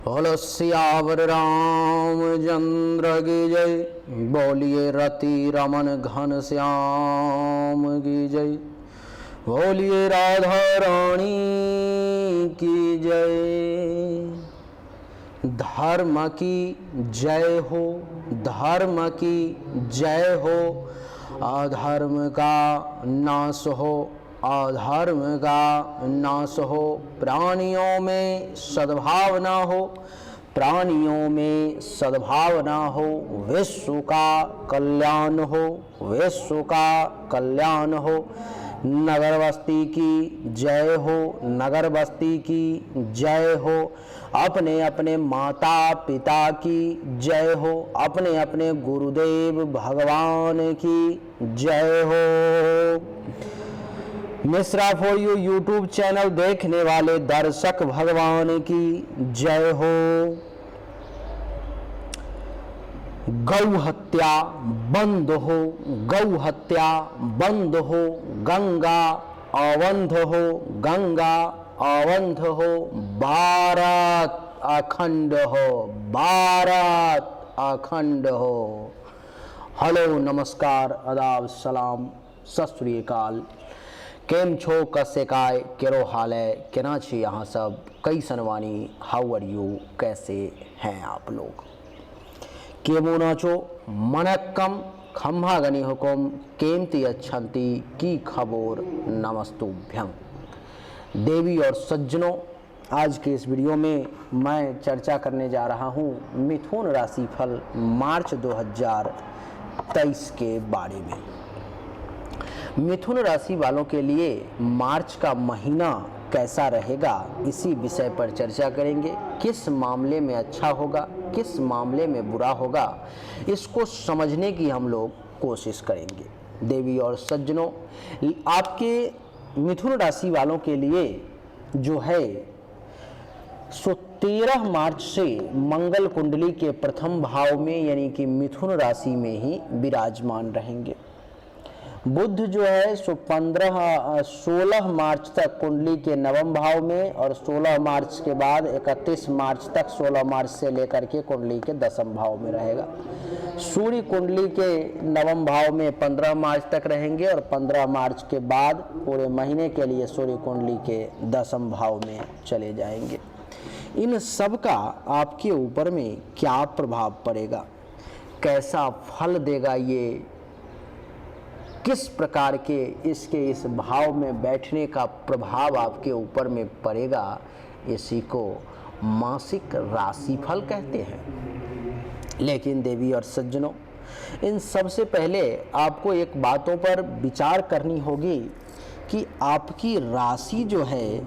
बोलो सियावर रामचंद्र की जय। बोलिए रति रमन घन श्याम की जय। बोलिए राधा रानी की जय। धर्म की जय हो, धर्म की जय हो। अधर्म का नाश हो, अधर्म का नाश हो। प्राणियों में सद्भावना हो, प्राणियों में सद्भावना हो। विश्व का कल्याण हो, विश्व का कल्याण हो। नगर बस्ती की जय हो, नगर बस्ती की जय हो। अपने अपने माता पिता की जय हो, अपने अपने गुरुदेव भगवान की जय हो। Mishra for you YouTube channel देखने वाले दर्शक भगवान की जय हो। गौ हत्या बंद हो, गौ हत्या बंद हो। गंगा अवंध हो, गंगा अवंध हो। भारत अखंड हो, भारत अखंड हो। हेलो, नमस्कार, आदाब, सलाम, सत श्री अकाल। केम छो, कसे काय, केरो हाल है, केना छी यहाँ सब, कई सनवानी, हाउ आर यू, कैसे हैं आप लोग। केमो नाचो मनक्कम खम्हा गनी हुकुम केमती अच्छंती की खबोर नमस्तुभ्यं। देवी और सज्जनों, आज के इस वीडियो में मैं चर्चा करने जा रहा हूँ मिथुन राशि फल मार्च 2023 के बारे में। मिथुन राशि वालों के लिए मार्च का महीना कैसा रहेगा, इसी विषय पर चर्चा करेंगे। किस मामले में अच्छा होगा, किस मामले में बुरा होगा, इसको समझने की हम लोग कोशिश करेंगे। देवी और सज्जनों, आपके मिथुन राशि वालों के लिए जो है 13 मार्च से मंगल कुंडली के प्रथम भाव में यानी कि मिथुन राशि में ही विराजमान रहेंगे। बुध जो है 16 मार्च तक कुंडली के नवम भाव में और 16 मार्च के बाद 31 मार्च तक 16 मार्च से लेकर के कुंडली के दसम भाव में रहेगा। सूर्य कुंडली के नवम भाव में 15 मार्च तक रहेंगे और 15 मार्च के बाद पूरे महीने के लिए सूर्य कुंडली के दसम भाव में चले जाएंगे। इन सब का आपके ऊपर में क्या प्रभाव पड़ेगा, कैसा फल देगा, ये किस प्रकार के इसके इस भाव में बैठने का प्रभाव आपके ऊपर में पड़ेगा, इसी को मासिक राशिफल कहते हैं। लेकिन देवी और सज्जनों, इन सबसे पहले आपको एक बातों पर विचार करनी होगी कि आपकी राशि जो है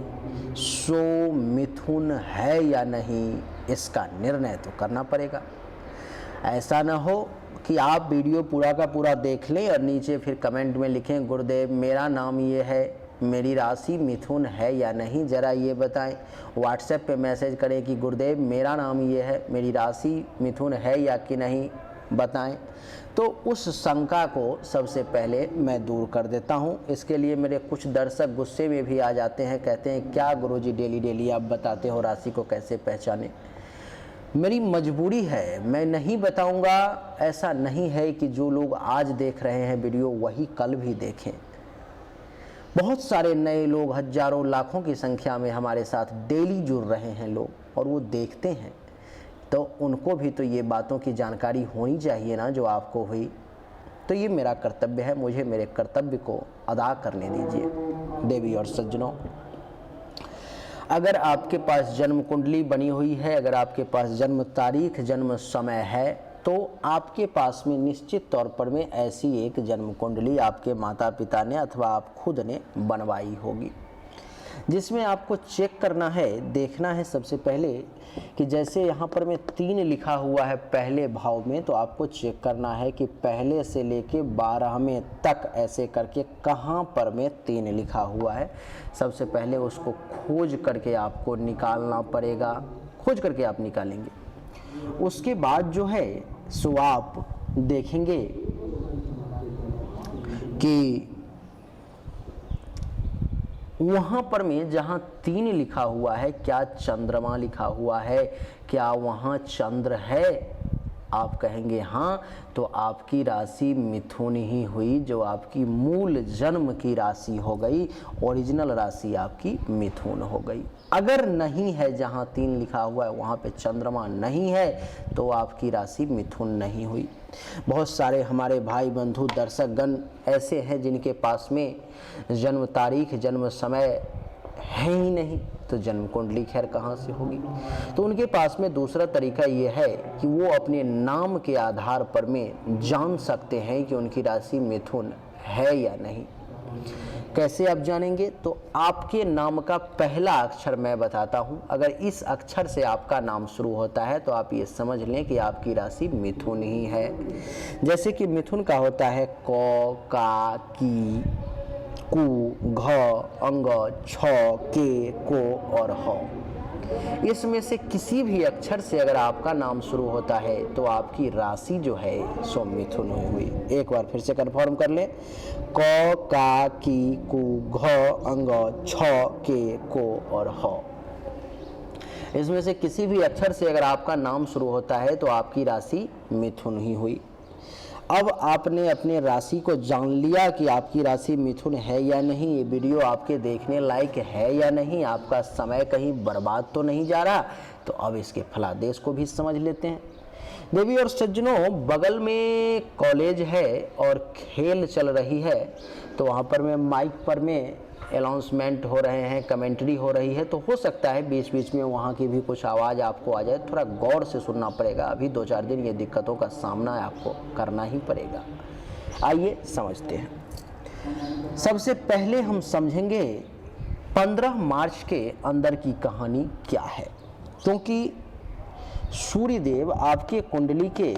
सो मिथुन है या नहीं, इसका निर्णय तो करना पड़ेगा। ऐसा ना हो कि आप वीडियो पूरा का पूरा देख लें और नीचे फिर कमेंट में लिखें गुरुदेव मेरा नाम ये है, मेरी राशि मिथुन है या नहीं, ज़रा ये बताएं। व्हाट्सएप पे मैसेज करें कि गुरुदेव मेरा नाम ये है, मेरी राशि मिथुन है या कि नहीं, बताएं। तो उस शंका को सबसे पहले मैं दूर कर देता हूं। इसके लिए मेरे कुछ दर्शक गुस्से में भी आ जाते हैं, कहते हैं क्या गुरुजी डेली डेली आप बताते हो, राशि को कैसे पहचानें। मेरी मजबूरी है, मैं नहीं बताऊंगा। ऐसा नहीं है कि जो लोग आज देख रहे हैं वीडियो वही कल भी देखें। बहुत सारे नए लोग, हजारों लाखों की संख्या में हमारे साथ डेली जुड़ रहे हैं लोग, और वो देखते हैं, तो उनको भी तो ये बातों की जानकारी होनी चाहिए ना जो आपको हुई। तो ये मेरा कर्तव्य है, मुझे मेरे कर्तव्य को अदा करने दीजिए। देवी और सज्जनों, अगर आपके पास जन्म कुंडली बनी हुई है, अगर आपके पास जन्म तारीख, जन्म समय है, तो आपके पास में निश्चित तौर पर में ऐसी एक जन्म कुंडली आपके माता पिता ने अथवा आप खुद ने बनवाई होगी, जिसमें आपको चेक करना है, देखना है सबसे पहले कि जैसे यहाँ पर में 3 लिखा हुआ है पहले भाव में, तो आपको चेक करना है कि पहले से लेके 12वें तक ऐसे करके कहाँ पर में 3 लिखा हुआ है। सबसे पहले उसको खोज करके आपको निकालना पड़ेगा, खोज करके आप निकालेंगे। उसके बाद जो है सो आप देखेंगे कि वहाँ पर में जहाँ 3 लिखा हुआ है, क्या चंद्रमा लिखा हुआ है, क्या वहाँ चंद्र है? आप कहेंगे हाँ, तो आपकी राशि मिथुन ही हुई, जो आपकी मूल जन्म की राशि हो गई, ओरिजिनल राशि आपकी मिथुन हो गई। अगर नहीं है, जहाँ 3 लिखा हुआ है वहाँ पे चंद्रमा नहीं है, तो आपकी राशि मिथुन नहीं हुई। बहुत सारे हमारे भाई बंधु दर्शकगण ऐसे हैं जिनके पास में जन्म तारीख, जन्म समय है ही नहीं, तो जन्म कुंडली खैर कहाँ से होगी? तो उनके पास में दूसरा तरीका ये है कि वो अपने नाम के आधार पर में जान सकते हैं कि उनकी राशि मिथुन है या नहीं। कैसे आप जानेंगे? तो आपके नाम का पहला अक्षर मैं बताता हूं, अगर इस अक्षर से आपका नाम शुरू होता है तो आप ये समझ लें कि आपकी राशि मिथुन ही है। जैसे कि मिथुन का होता है क, का, की, कु, घ, अंग, छ, के, को और ह। इसमें से किसी भी अक्षर से अगर आपका नाम शुरू होता है तो आपकी राशि जो है सो मिथुन हुई। एक बार फिर से कंफर्म कर लें, क, का, की, कु, घ, अंग, छ, के, को और ह। इसमें से किसी भी अक्षर से अगर आपका नाम शुरू होता है तो आपकी राशि मिथुन ही हुई। अब आपने अपने राशि को जान लिया कि आपकी राशि मिथुन है या नहीं, ये वीडियो आपके देखने लायक है या नहीं, आपका समय कहीं बर्बाद तो नहीं जा रहा, तो अब इसके फलादेश को भी समझ लेते हैं। देवी और सज्जनों, बगल में कॉलेज है और खेल चल रही है, तो वहाँ पर में माइक पर में अनाउंसमेंट हो रहे हैं, कमेंट्री हो रही है, तो हो सकता है बीच बीच में वहाँ की भी कुछ आवाज़ आपको आ जाए, थोड़ा गौर से सुनना पड़ेगा। अभी 2-4 दिन ये दिक्कतों का सामना आपको करना ही पड़ेगा। आइए समझते हैं। सबसे पहले हम समझेंगे 15 मार्च के अंदर की कहानी क्या है, क्योंकि सूर्यदेव आपके कुंडली के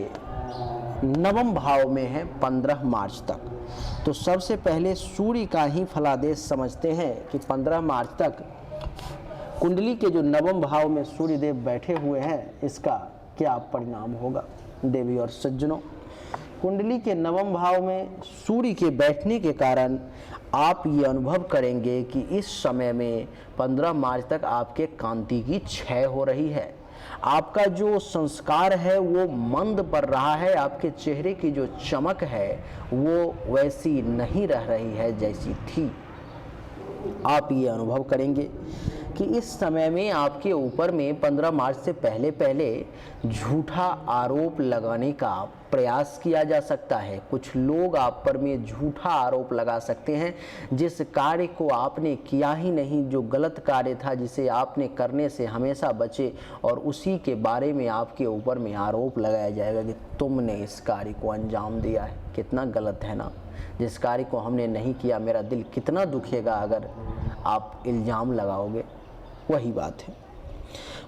9वें भाव में है 15 मार्च तक। तो सबसे पहले सूर्य का ही फलादेश समझते हैं कि 15 मार्च तक कुंडली के जो 9वें भाव में सूर्यदेव बैठे हुए हैं, इसका क्या परिणाम होगा। देवी और सज्जनों, कुंडली के 9वें भाव में सूर्य के बैठने के कारण आप ये अनुभव करेंगे कि इस समय में 15 मार्च तक आपके कांति की क्षय हो रही है। आपका जो संस्कार है वो मंद पड़ रहा है, आपके चेहरे की जो चमक है वो वैसी नहीं रह रही है जैसी थी। आप ये अनुभव करेंगे कि इस समय में आपके ऊपर में 15 मार्च से पहले पहले झूठा आरोप लगाने का प्रयास किया जा सकता है। कुछ लोग आप पर में झूठा आरोप लगा सकते हैं, जिस कार्य को आपने किया ही नहीं, जो गलत कार्य था जिसे आपने करने से हमेशा बचे, और उसी के बारे में आपके ऊपर में आरोप लगाया जाएगा कि तुमने इस कार्य को अंजाम दिया है। कितना गलत है ना, जिस कार्य को हमने नहीं किया, मेरा दिल कितना दुखेगा अगर आप इल्ज़ाम लगाओगे। वही बात है।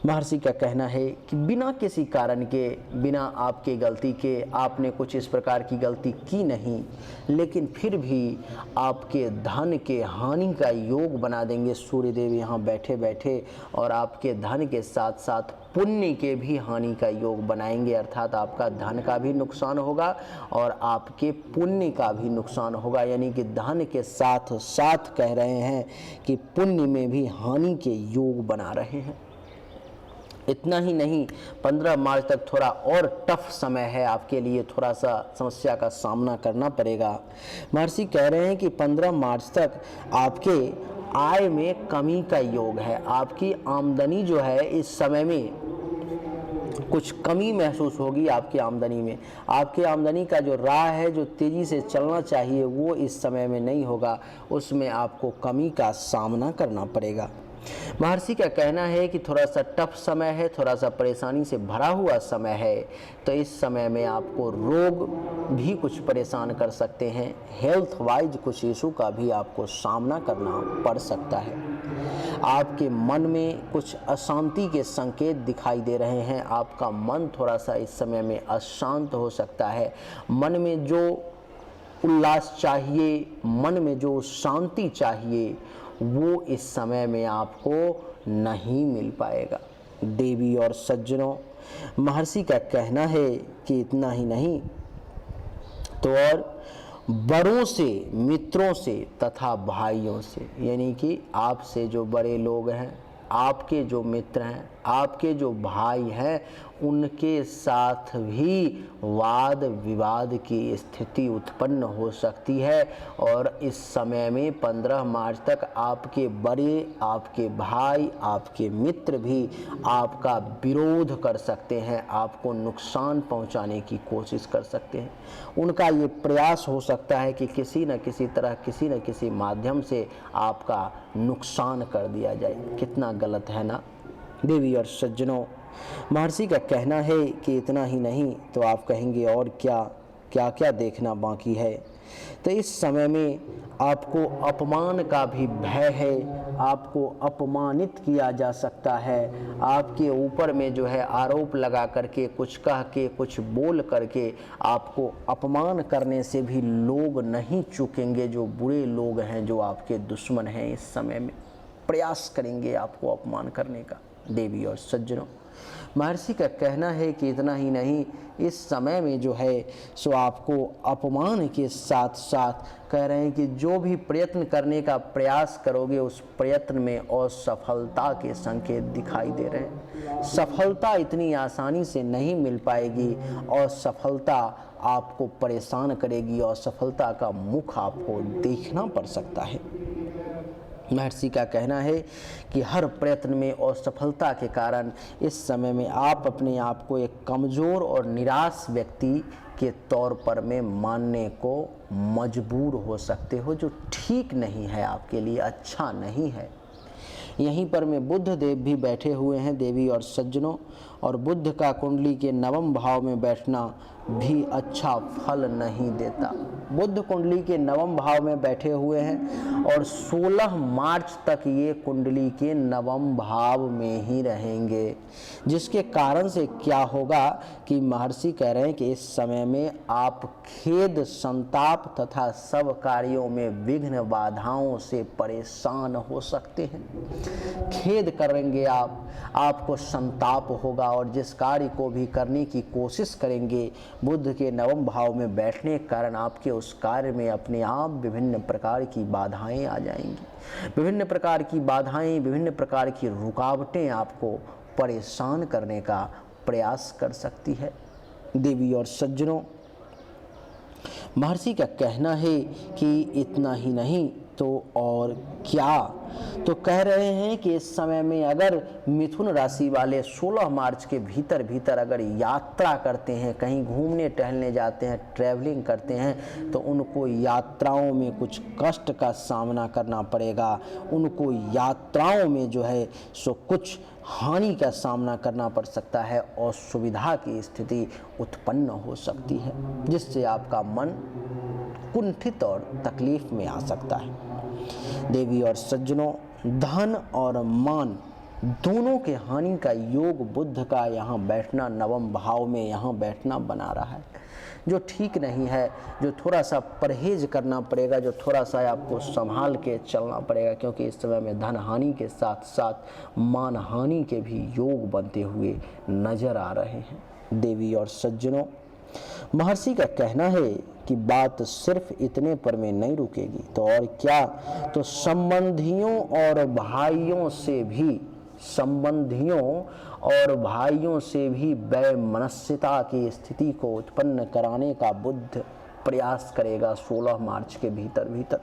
महर्षि का कहना है कि बिना किसी कारण के, बिना आपके गलती के, आपने कुछ इस प्रकार की गलती की नहीं, लेकिन फिर भी आपके धन के हानि का योग बना देंगे सूर्यदेव यहाँ बैठे बैठे, और आपके धन के साथ साथ पुण्य के भी हानि का योग बनाएंगे। अर्थात आपका धन का भी नुकसान होगा और आपके पुण्य का भी नुकसान होगा, यानी कि धन के साथ साथ कह रहे हैं कि पुण्य में भी हानि के योग बना रहे हैं। इतना ही नहीं, 15 मार्च तक थोड़ा और टफ समय है आपके लिए, थोड़ा सा समस्या का सामना करना पड़ेगा। महर्षि कह रहे हैं कि 15 मार्च तक आपके आय में कमी का योग है। आपकी आमदनी जो है इस समय में कुछ कमी महसूस होगी आपकी आमदनी में। आपकी आमदनी का जो राह है, जो तेज़ी से चलना चाहिए, वो इस समय में नहीं होगा, उसमें आपको कमी का सामना करना पड़ेगा। महर्षि का कहना है कि थोड़ा सा टफ समय है, थोड़ा सा परेशानी से भरा हुआ समय है, तो इस समय में आपको रोग भी कुछ परेशान कर सकते हैं। हेल्थ वाइज कुछ इशू का भी आपको सामना करना पड़ सकता है। आपके मन में कुछ अशांति के संकेत दिखाई दे रहे हैं। आपका मन थोड़ा सा इस समय में अशांत हो सकता है। मन में जो उल्लास चाहिए, मन में जो शांति चाहिए, वो इस समय में आपको नहीं मिल पाएगा। देवी और सज्जनों, महर्षि का कहना है कि इतना ही नहीं तो और बड़ों से, मित्रों से तथा भाइयों से, यानी कि आपसे जो बड़े लोग हैं, आपके जो मित्र हैं, आपके जो भाई हैं, उनके साथ भी वाद विवाद की स्थिति उत्पन्न हो सकती है। और इस समय में 15 मार्च तक आपके बड़े, आपके भाई, आपके मित्र भी आपका विरोध कर सकते हैं, आपको नुकसान पहुंचाने की कोशिश कर सकते हैं। उनका ये प्रयास हो सकता है कि किसी न किसी तरह, किसी न किसी माध्यम से आपका नुकसान कर दिया जाए। कितना गलत है ना देवी और सज्जनों। महर्षि का कहना है कि इतना ही नहीं तो आप कहेंगे और क्या क्या क्या देखना बाकी है। तो इस समय में आपको अपमान का भी भय है, आपको अपमानित किया जा सकता है, आपके ऊपर में जो है आरोप लगा करके, कुछ कह के, कुछ बोल करके आपको अपमान करने से भी लोग नहीं चूकेंगे। जो बुरे लोग हैं, जो आपके दुश्मन हैं, इस समय में प्रयास करेंगे आपको अपमान करने का। देवी और सज्जनों, महर्षि का कहना है कि इतना ही नहीं, इस समय में जो है सो आपको अपमान के साथ साथ कह रहे हैं कि जो भी प्रयत्न करने का प्रयास करोगे, उस प्रयत्न में असफलता के संकेत दिखाई दे रहे हैं। सफलता इतनी आसानी से नहीं मिल पाएगी, और सफलता आपको परेशान करेगी, और सफलता का मुख आपको देखना पड़ सकता है। महर्षि का कहना है कि हर प्रयत्न में असफलता के कारण इस समय में आप अपने आप को एक कमज़ोर और निराश व्यक्ति के तौर पर में मानने को मजबूर हो सकते हो, जो ठीक नहीं है, आपके लिए अच्छा नहीं है। यहीं पर में बुध देव भी बैठे हुए हैं देवी और सज्जनों, और बुध का कुंडली के नवम भाव में बैठना भी अच्छा फल नहीं देता। बुध कुंडली के नवम भाव में बैठे हुए हैं और 16 मार्च तक ये कुंडली के नवम भाव में ही रहेंगे, जिसके कारण से क्या होगा कि महर्षि कह रहे हैं कि इस समय में आप खेद, संताप तथा सब कार्यों में विघ्न बाधाओं से परेशान हो सकते हैं। खेद करेंगे आप, आपको संताप होगा, और जिस कार्य को भी करने की कोशिश करेंगे, बुध के नवम भाव में बैठने के कारण आपके उस कार्य में अपने आप विभिन्न प्रकार की बाधाएं आ जाएंगी। विभिन्न प्रकार की बाधाएं, विभिन्न प्रकार की रुकावटें आपको परेशान करने का प्रयास कर सकती है। देवी और सज्जनों, महर्षि का कहना है कि इतना ही नहीं तो और क्या, तो कह रहे हैं कि इस समय में अगर मिथुन राशि वाले 16 मार्च के भीतर अगर यात्रा करते हैं, कहीं घूमने टहलने जाते हैं, ट्रैवलिंग करते हैं, तो उनको यात्राओं में कुछ कष्ट का सामना करना पड़ेगा। उनको यात्राओं में जो है सो कुछ हानि का सामना करना पड़ सकता है, और सुविधा की स्थिति उत्पन्न हो सकती है, जिससे आपका मन कुंठित और तकलीफ में आ सकता है। देवी और सज्जनों, धन और मान दोनों के हानि का योग बुध का यहाँ बैठना, नवम भाव में यहाँ बैठना बना रहा है, जो ठीक नहीं है, जो थोड़ा सा परहेज करना पड़ेगा, जो थोड़ा सा आपको संभाल के चलना पड़ेगा, क्योंकि इस समय में धन हानि के साथ साथ मान हानि के भी योग बनते हुए नजर आ रहे हैं। देवी और सज्जनों, महर्षि का कहना है कि बात सिर्फ इतने पर में नहीं रुकेगी, तो और क्या, तो संबंधियों और भाइयों से भी वैमनस्यता की स्थिति को उत्पन्न कराने का बुध प्रयास करेगा 16 मार्च के भीतर।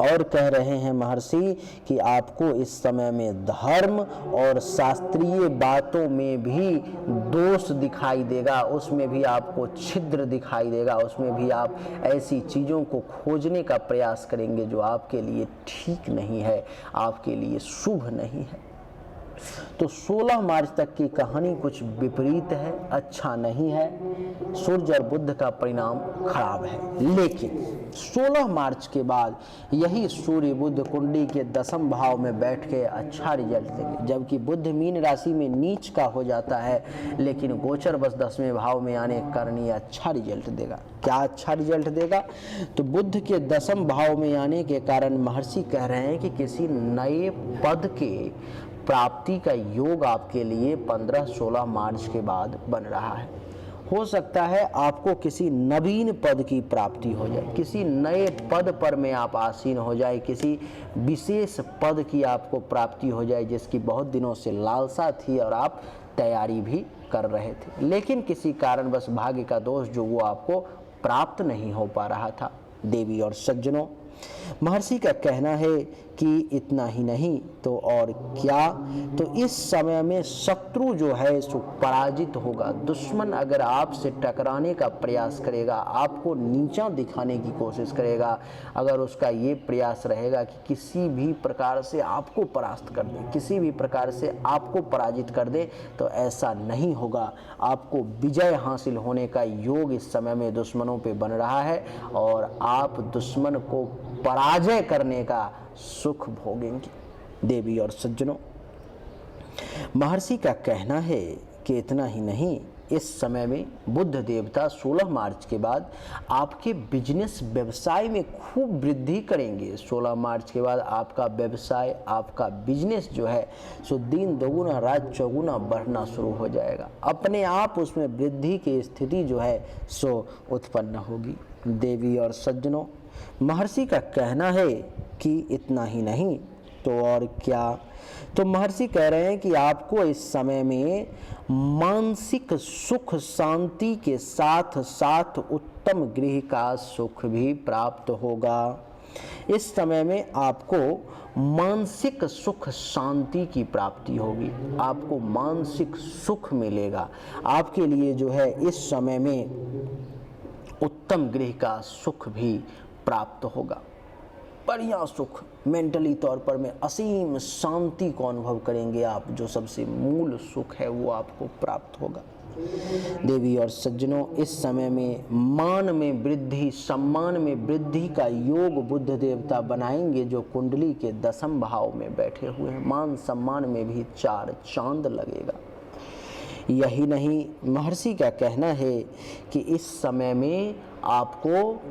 और कह रहे हैं महर्षि कि आपको इस समय में धर्म और शास्त्रीय बातों में भी दोष दिखाई देगा, उसमें भी आपको छिद्र दिखाई देगा, उसमें भी आप ऐसी चीज़ों को खोजने का प्रयास करेंगे जो आपके लिए ठीक नहीं है, आपके लिए शुभ नहीं है। तो 16 मार्च तक की कहानी कुछ विपरीत है, अच्छा नहीं है। सूर्य और बुध का परिणाम खराब है, लेकिन 16 मार्च के बाद यही सूर्य बुध कुंडली के 10वें भाव में बैठ के अच्छा रिजल्ट देंगे, जबकि बुध मीन राशि में नीच का हो जाता है, लेकिन गोचर बस 10वें भाव में आने के कारण ये अच्छा रिजल्ट देगा। क्या अच्छा रिजल्ट देगा, तो बुध के 10वें भाव में आने के कारण महर्षि कह रहे हैं कि किसी नए पद के प्राप्ति का योग आपके लिए 15-16 मार्च के बाद बन रहा है। हो सकता है आपको किसी नवीन पद की प्राप्ति हो जाए, किसी नए पद पर में आप आसीन हो जाए, किसी विशेष पद की आपको प्राप्ति हो जाए जिसकी बहुत दिनों से लालसा थी और आप तैयारी भी कर रहे थे, लेकिन किसी कारणवश भाग्य का दोष जो वो आपको प्राप्त नहीं हो पा रहा था। देवी और सज्जनों, महर्षि का कहना है कि इतना ही नहीं तो और क्या, तो इस समय में शत्रु जो है सो पराजित होगा। दुश्मन अगर आपसे टकराने का प्रयास करेगा, आपको नीचा दिखाने की कोशिश करेगा, अगर उसका ये प्रयास रहेगा कि किसी भी प्रकार से आपको परास्त कर दे, किसी भी प्रकार से आपको पराजित कर दे, तो ऐसा नहीं होगा। आपको विजय हासिल होने का योग इस समय में दुश्मनों पे बन रहा है और आप दुश्मन को पराजय करने का सुख भोगेंगे। देवी और सज्जनों, महर्षि का कहना है कि इतना ही नहीं, इस समय में बुद्ध देवता 16 मार्च के बाद आपके बिजनेस व्यवसाय में खूब वृद्धि करेंगे। 16 मार्च के बाद आपका व्यवसाय, आपका बिजनेस जो है सो दिन दोगुना रात चौगुना बढ़ना शुरू हो जाएगा। अपने आप उसमें वृद्धि की स्थिति जो है सो उत्पन्न होगी। देवी और सज्जनों, महर्षि का कहना है कि इतना ही नहीं तो और क्या, तो महर्षि कह रहे हैं कि आपको इस समय में मानसिक सुख शांति के साथ साथ उत्तम गृह का सुख भी प्राप्त होगा। इस समय में आपको मानसिक सुख शांति की प्राप्ति होगी, आपको मानसिक सुख मिलेगा। आपके लिए जो है इस समय में उत्तम गृह का सुख भी प्राप्त होगा, बढ़िया सुख, मेंटली तौर पर में असीम शांति को अनुभव करेंगे आप, जो सबसे मूल सुख है वो आपको प्राप्त होगा। देवी और सज्जनों, इस समय में मान में वृद्धि, सम्मान में वृद्धि का योग बुद्ध देवता बनाएंगे जो कुंडली के 10वें भाव में बैठे हुए हैं। मान सम्मान में भी 4 चांद लगेगा। यही नहीं, महर्षि का कहना है कि इस समय में आपको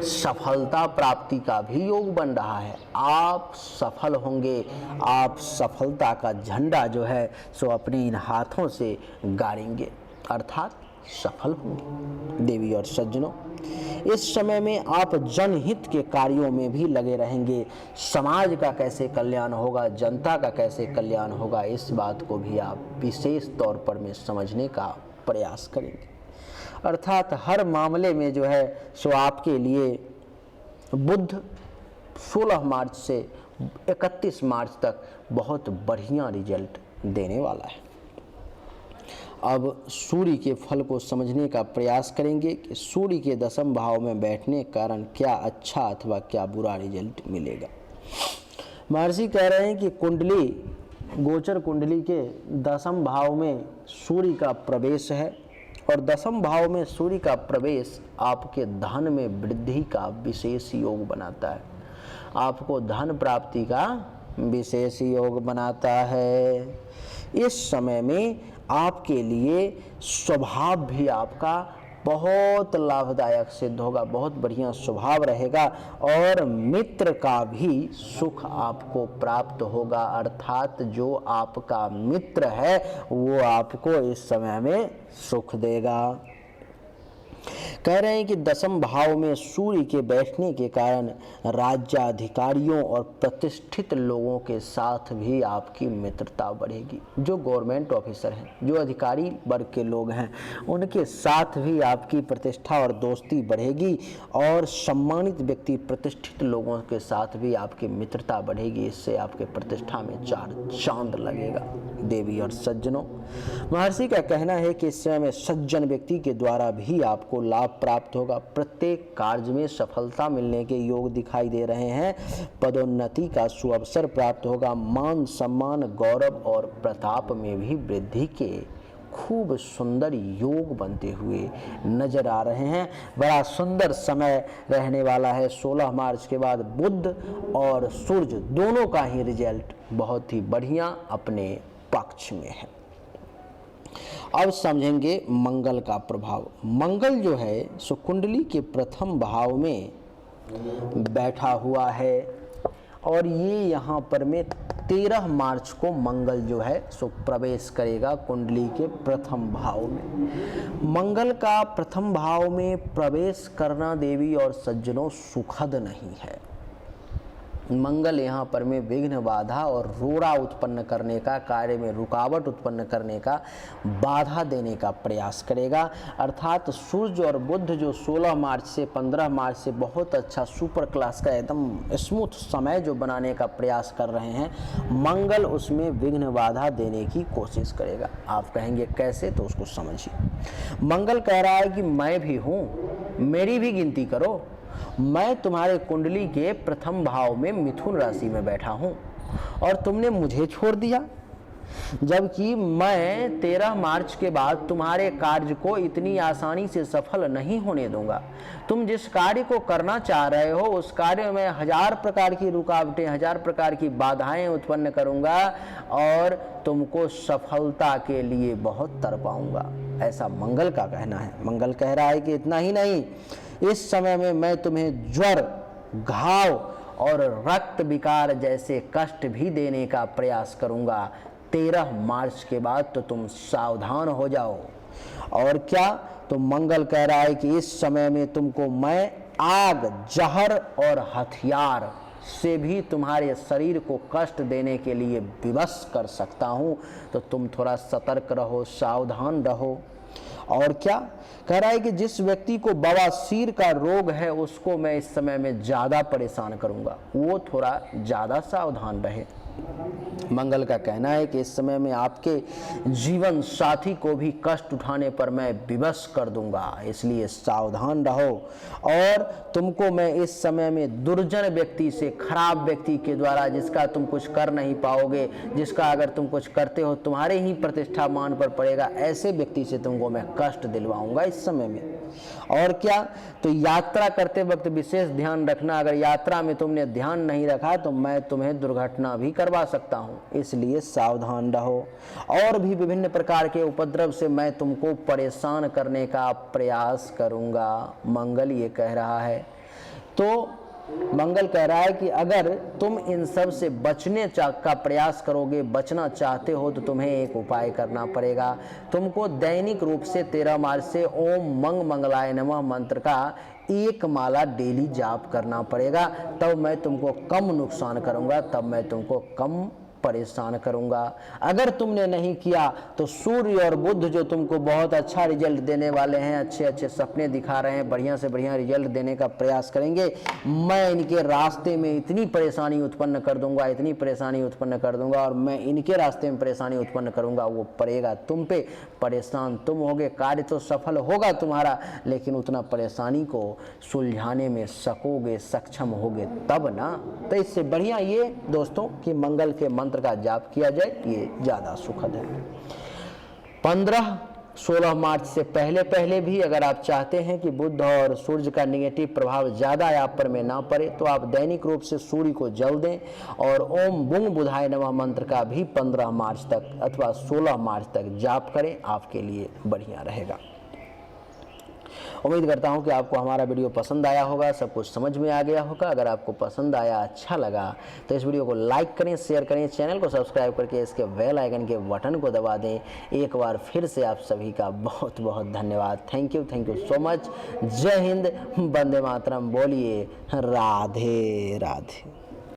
सफलता प्राप्ति का भी योग बन रहा है। आप सफल होंगे, आप सफलता का झंडा जो है सो अपने इन हाथों से गाड़ेंगे, अर्थात सफल होंगे। देवी और सज्जनों, इस समय में आप जनहित के कार्यों में भी लगे रहेंगे। समाज का कैसे कल्याण होगा, जनता का कैसे कल्याण होगा, इस बात को भी आप विशेष तौर पर में समझने का प्रयास करेंगे। अर्थात हर मामले में जो है सो आपके लिए बुध 16 मार्च से 31 मार्च तक बहुत बढ़िया रिजल्ट देने वाला है। अब सूर्य के फल को समझने का प्रयास करेंगे कि सूर्य के 10वें भाव में बैठने के कारण क्या अच्छा अथवा क्या बुरा रिजल्ट मिलेगा। महर्षि कह रहे हैं कि कुंडली, गोचर कुंडली के 10वें भाव में सूर्य का प्रवेश है और 10वें भाव में सूर्य का प्रवेश आपके धन में वृद्धि का विशेष योग बनाता है, आपको धन प्राप्ति का विशेष योग बनाता है। इस समय में आपके लिए स्वभाव भी आपका बहुत लाभदायक सिद्ध होगा, बहुत बढ़िया स्वभाव रहेगा और मित्र का भी सुख आपको प्राप्त होगा, अर्थात जो आपका मित्र है वो आपको इस समय में सुख देगा। कह रहे हैं कि 10वें भाव में सूर्य के बैठने के कारण राज्याधिकारियों और प्रतिष्ठित लोगों के साथ भी आपकी मित्रता बढ़ेगी। जो गवर्नमेंट ऑफिसर हैं, जो अधिकारी वर्ग के लोग हैं, उनके साथ भी आपकी प्रतिष्ठा और दोस्ती बढ़ेगी और सम्मानित व्यक्ति, प्रतिष्ठित लोगों के साथ भी आपकी मित्रता बढ़ेगी। इससे आपके प्रतिष्ठा में 4 चांद लगेगा। देवी और सज्जनों, महर्षि का कहना है कि इस समय में सज्जन व्यक्ति के द्वारा भी आपको लाभ प्राप्त होगा। प्रत्येक कार्य में सफलता मिलने के योग दिखाई दे रहे हैं। पदोन्नति का सुअवसर प्राप्त होगा। मान सम्मान, गौरव और प्रताप में भी वृद्धि के खूब सुंदर योग बनते हुए नजर आ रहे हैं। बड़ा सुंदर समय रहने वाला है। 16 मार्च के बाद बुध और सूर्य दोनों का ही रिजल्ट बहुत ही बढ़िया अपने पक्ष में है। अब समझेंगे मंगल का प्रभाव। मंगल जो है सो कुंडली के प्रथम भाव में बैठा हुआ है और ये यहाँ पर में 13 मार्च को मंगल जो है सो प्रवेश करेगा कुंडली के प्रथम भाव में। मंगल का प्रथम भाव में प्रवेश करना देवी और सज्जनों सुखद नहीं है। मंगल यहाँ पर में विघ्न, बाधा और रोड़ा उत्पन्न करने का, कार्य में रुकावट उत्पन्न करने का, बाधा देने का प्रयास करेगा। अर्थात सूर्य और बुध जो 16 मार्च से 15 मार्च से बहुत अच्छा सुपर क्लास का एकदम स्मूथ समय जो बनाने का प्रयास कर रहे हैं, मंगल उसमें विघ्न बाधा देने की कोशिश करेगा। आप कहेंगे कैसे, तो उसको समझिए। मंगल कह रहा है कि मैं भी हूँ, मेरी भी गिनती करो। मैं तुम्हारे कुंडली के प्रथम भाव में मिथुन राशि में बैठा हूं और तुमने मुझे छोड़ दिया, जबकि मैं 13 मार्च के बाद तुम्हारे कार्य को इतनी आसानी से सफल नहीं होने दूंगा। तुम जिस कार्य को करना चाह रहे हो उस कार्य में 1000 प्रकार की रुकावटें, 1000 प्रकार की बाधाएं उत्पन्न करूंगा और तुमको सफलता के लिए बहुत तड़पाऊंगा, ऐसा मंगल का कहना है। मंगल कह रहा है कि इतना ही नहीं, इस समय में मैं तुम्हें ज्वर, घाव और रक्त विकार जैसे कष्ट भी देने का प्रयास करूंगा। 13 मार्च के बाद तो तुम सावधान हो जाओ। और क्या, तो मंगल कह रहा है कि इस समय में तुमको मैं आग, जहर और हथियार से भी तुम्हारे शरीर को कष्ट देने के लिए विवश कर सकता हूं, तो तुम थोड़ा सतर्क रहो, सावधान रहो। और क्या कह रहा है कि जिस व्यक्ति को बवासीर का रोग है उसको मैं इस समय में ज़्यादा परेशान करूंगा, वो थोड़ा ज़्यादा सावधान रहे। मंगल का कहना है कि इस समय में आपके जीवन साथी को भी कष्ट उठाने पर मैं विवश कर दूंगा, इसलिए सावधान रहो। और तुमको मैं इस समय में दुर्जन व्यक्ति से, खराब व्यक्ति के द्वारा जिसका तुम कुछ कर नहीं पाओगे, जिसका अगर तुम कुछ करते हो तुम्हारे ही प्रतिष्ठा मान पर पड़ेगा, ऐसे व्यक्ति से तुमको मैं कष्ट दिलवाऊंगा इस समय में। और क्या, तो यात्रा करते वक्त विशेष ध्यान रखना, अगर यात्रा में तुमने ध्यान नहीं रखा तो मैं तुम्हें दुर्घटना भी करवा सकता हूं, इसलिए सावधान रहो। और भी विभिन्न प्रकार के उपद्रव से मैं तुमको परेशान करने का प्रयास करूंगा, मंगल ये कह रहा है। तो मंगल कह रहा है कि अगर तुम इन सब से बचने का प्रयास करोगे, बचना चाहते हो, तो तुम्हें एक उपाय करना पड़ेगा। तुमको दैनिक रूप से 13 मार्च से ओम मंग मंगलाय नमः मंत्र का 1 माला डेली जाप करना पड़ेगा, तब मैं तुमको कम नुकसान करूंगा, तब मैं तुमको कम परेशान करूंगा। अगर तुमने नहीं किया तो सूर्य और बुध जो तुमको बहुत अच्छा रिजल्ट देने वाले हैं, अच्छे अच्छे सपने दिखा रहे हैं, बढ़िया से बढ़िया रिजल्ट देने का प्रयास करेंगे, मैं इनके रास्ते में इतनी परेशानी उत्पन्न कर दूंगा, इतनी परेशानी उत्पन्न कर दूंगा, और मैं इनके रास्ते में परेशानी उत्पन्न करूंगा, वो पड़ेगा तुम पे, परेशान तुम होगे। कार्य तो सफल होगा तुम्हारा, लेकिन उतना परेशानी को सुलझाने में सकोगे, सक्षम होगे तब ना। तो इससे बढ़िया ये दोस्तों कि मंगल के मंत्र का जाप किया जाए, ये ज्यादा सुखद है। 15-16 मार्च से पहले भी अगर आप चाहते हैं कि बुध और सूर्य का नेगेटिव प्रभाव ज्यादा आप पर में ना पड़े, तो आप दैनिक रूप से सूर्य को जल दें और ओम बुंग बुधाय नमः मंत्र का भी 15 मार्च तक अथवा 16 मार्च तक जाप करें, आपके लिए बढ़िया रहेगा। उम्मीद करता हूं कि आपको हमारा वीडियो पसंद आया होगा, सब कुछ समझ में आ गया होगा। अगर आपको पसंद आया, अच्छा लगा, तो इस वीडियो को लाइक करें, शेयर करें, चैनल को सब्सक्राइब करके इसके बेल आइकन के बटन को दबा दें। एक बार फिर से आप सभी का बहुत बहुत धन्यवाद। Thank you so much. जय हिंद, वंदे मातरम। बोलिए राधे राधे।